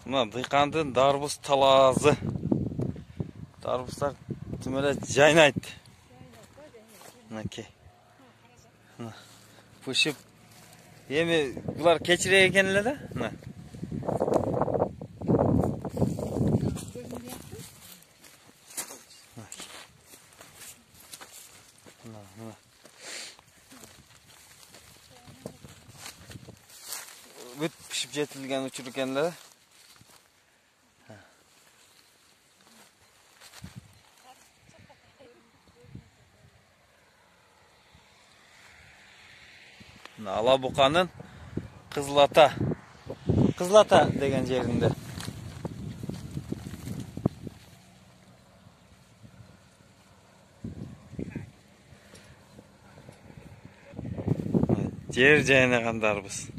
Мына дыйкандын дарбыз талаазы. Дарбыздар тим эле жайнайт. Мынакей. Пышып. Эми булар кечирек экен эле да. Мына. Бүт пишип жетилген учур экен эле. Алабуканын Кызылата деген жеринде. Жер жайнагандарбыз.